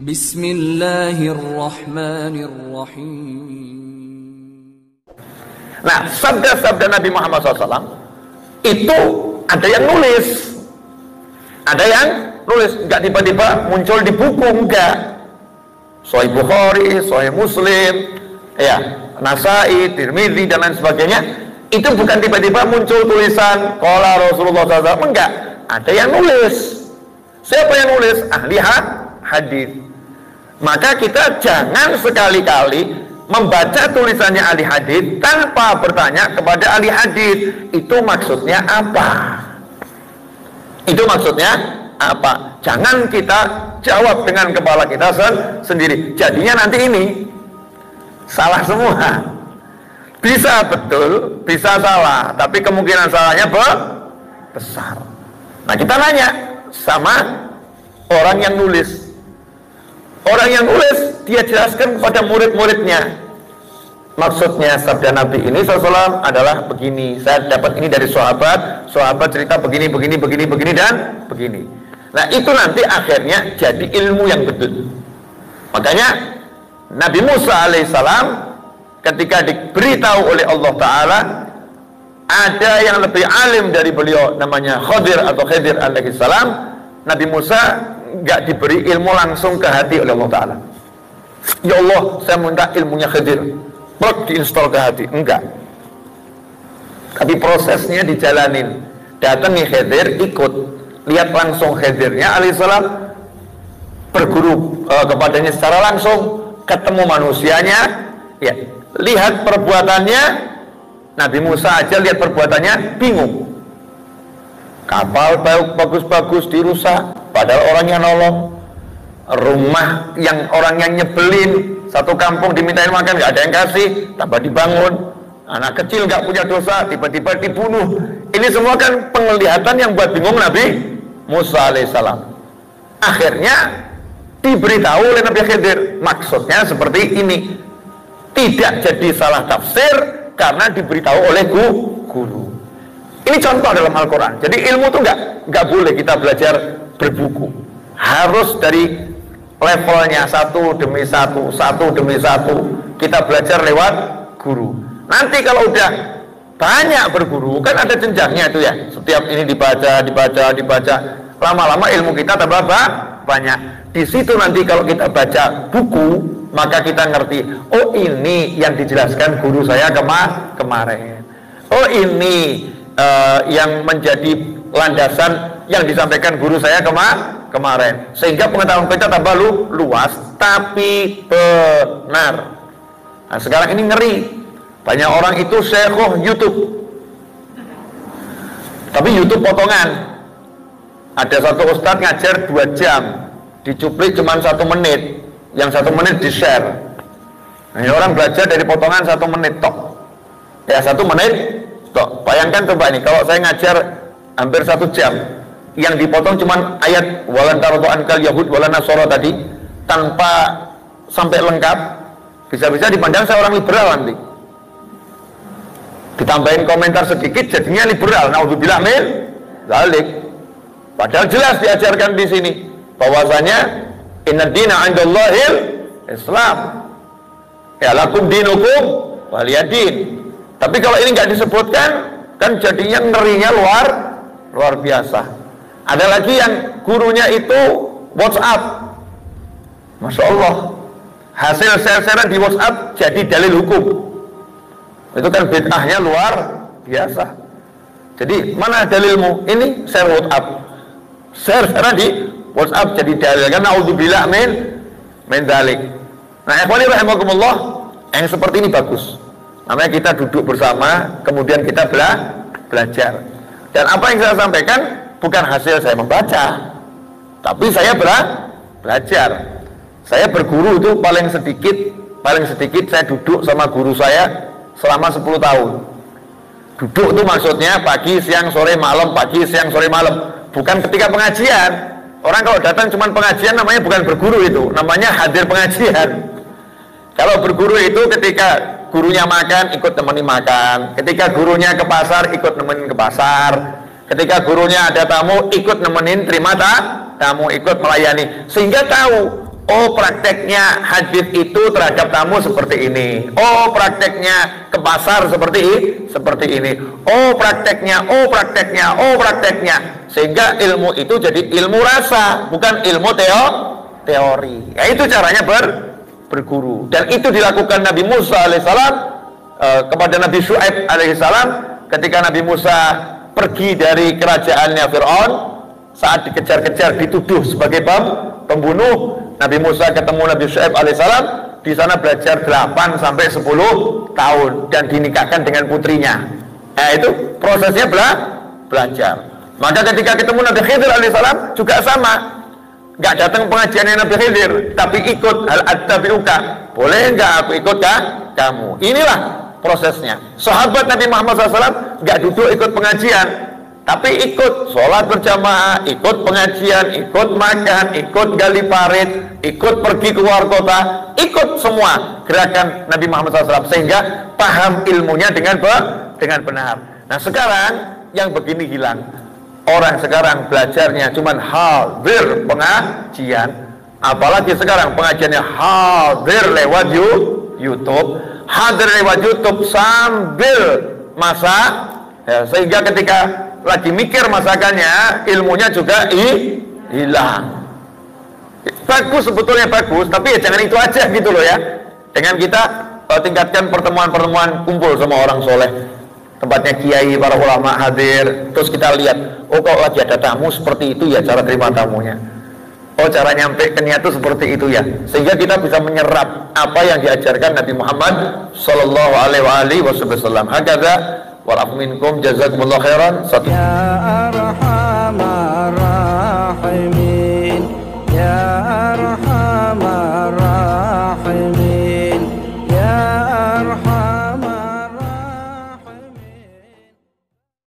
Bismillahirrahmanirrahim. Nah, sabda-sabda Nabi Muhammad SAW itu ada yang nulis, nggak tiba-tiba muncul di buku, enggak. Sahih Bukhari, Sahih Muslim, ya, Nasai, Tirmidzi dan lain sebagainya, itu bukan tiba-tiba muncul tulisan qala Rasulullah SAW, enggak. Ada yang nulis. Siapa yang nulis? Ahli hadis. Maka kita jangan sekali-kali membaca tulisannya ahli hadis tanpa bertanya kepada ahli hadis, itu maksudnya apa? Itu maksudnya apa? Jangan kita jawab dengan kepala kita sendiri. Jadinya nanti ini salah semua. Bisa betul, bisa salah, tapi kemungkinan salahnya besar. Nah, kita nanya sama orang yang nulis. Orang yang nulis, dia jelaskan kepada murid-muridnya. Maksudnya sabda Nabi ini SAW adalah begini. Saya dapat ini dari sahabat cerita begini, dan begini. Nah, itu nanti akhirnya jadi ilmu yang betul. Makanya Nabi Musa alaihissalam ketika diberitahu oleh Allah Ta'ala ada yang lebih alim dari beliau, namanya Khidir alaihissalam, Nabi Musa nggak diberi ilmu langsung ke hati oleh Allah Ta'ala. Ya Allah, saya minta ilmunya Khidir, diinstal ke hati. Enggak. Tapi prosesnya dijalanin. Datangi Khidir, ikut, lihat langsung Khidirnya alaihissalam, berguru kepadanya secara langsung, ketemu manusianya, ya, lihat perbuatannya. Nabi Musa aja lihat perbuatannya bingung. Kapal bagus-bagus dirusak, padahal orangnya nolong. Rumah yang orang yang nyebelin, satu kampung dimintain makan nggak ada yang kasih, tambah dibangun. Anak kecil nggak punya dosa, tiba-tiba dibunuh. Ini semua kan penglihatan yang buat bingung Nabi Musa alaihissalam. Akhirnya diberitahu oleh Nabi Khidir, maksudnya seperti ini. Tidak jadi salah tafsir karena diberitahu oleh guru. Ini contoh dalam Al-Quran. Jadi ilmu itu nggak boleh kita belajar berbuku. Harus dari levelnya satu demi satu. Kita belajar lewat guru. Nanti kalau udah banyak berguru, kan ada jenjangnya itu ya. Setiap ini dibaca. Lama-lama ilmu kita tambah banyak. Di situ nanti kalau kita baca buku, maka kita ngerti, oh ini yang dijelaskan guru saya kemarin. Oh ini yang menjadi landasan yang disampaikan guru saya kemarin, sehingga pengetahuan kita tambah luas tapi benar. Nah, sekarang ini ngeri, banyak orang itu syekhoh YouTube, tapi YouTube potongan. Ada satu ustadz ngajar 2 jam, dicuplik cuma 1 menit, yang 1 menit di share. Nah, orang belajar dari potongan 1 menit tok, ya 1 menit tok. Bayangkan coba ini, kalau saya ngajar hampir 1 jam, yang dipotong cuma ayat walan taradu ankal yahud walan nasara tadi, tanpa sampai lengkap, bisa-bisa dipandang saya orang liberal nanti. Ditambahin komentar sedikit jadinya liberal, naudzubillah min dzalik. Padahal jelas diajarkan di sini bahwasanya inna dina 'indallahil Islam, ya lakum dinukum waliyadin. Tapi kalau ini nggak disebutkan, kan jadinya ngerinya luar biasa. Ada lagi yang gurunya itu WhatsApp, Masya Allah, hasil share-sharean di WhatsApp jadi dalil hukum. Itu kan bid'ahnya luar biasa. Jadi mana dalilmu? Ini share WhatsApp, share-sharean di WhatsApp jadi dalil. Karena naudzubillah min dzalik. Nah, ikhwani rahimakumullah, yang seperti ini bagus. Namanya kita duduk bersama, kemudian kita belajar. Dan apa yang saya sampaikan bukan hasil saya membaca, tapi saya belajar. Saya berguru itu paling sedikit saya duduk sama guru saya selama 10 tahun. Duduk itu maksudnya pagi, siang, sore, malam, pagi, siang, sore, malam. Bukan ketika pengajian. Orang kalau datang cuma pengajian namanya bukan berguru, itu namanya hadir pengajian. Kalau berguru itu ketika gurunya makan, ikut temenin makan. Ketika gurunya ke pasar, ikut nemenin ke pasar. Ketika gurunya ada tamu, ikut nemenin terima tamu, ikut melayani. Sehingga tahu Oh prakteknya hadis itu terhadap tamu seperti ini. Oh prakteknya ke pasar seperti ini. Oh prakteknya. Sehingga ilmu itu jadi ilmu rasa, bukan ilmu teori. Ya itu caranya berguru. Dan itu dilakukan Nabi Musa alaihissalam kepada Nabi Syuaib alaihissalam ketika Nabi Musa pergi dari kerajaannya Fir'aun saat dikejar-kejar dituduh sebagai pembunuh. Nabi Musa ketemu Nabi Syuaib alaihissalam, di sana belajar 8 sampai 10 tahun dan dinikahkan dengan putrinya. Nah itu prosesnya belajar. Maka ketika ketemu Nabi Khidir alaihissalam juga sama, nggak datang pengajiannya Nabi Khidir, tapi ikut hal attabi'uka. Boleh nggak aku ikut kamu? Inilah prosesnya. Sahabat Nabi Muhammad SAW nggak duduk ikut pengajian, tapi ikut sholat berjamaah, ikut pengajian, ikut makan, ikut gali parit, ikut pergi keluar kota, ikut semua gerakan Nabi Muhammad SAW sehingga paham ilmunya dengan benar. Nah sekarang yang begini hilang. Orang sekarang belajarnya cuman hadir pengajian, apalagi sekarang pengajiannya hadir lewat YouTube, hadir lewat YouTube sambil masak, ya, sehingga ketika lagi mikir masakannya, ilmunya juga hilang. Bagus, sebetulnya bagus, tapi ya jangan itu aja gitu loh ya. Dengan kita tingkatkan pertemuan-pertemuan kumpul sama orang soleh, tempatnya kiai, para ulama hadir, terus kita lihat, oh kalau lagi ada tamu seperti itu ya cara terima tamunya. Oh cara nyampe ke niat itu seperti itu ya, sehingga kita bisa menyerap apa yang diajarkan Nabi Muhammad Sallallahu Alaihi Wasallam. Hakadha walakum minkum jazakumullah khairan.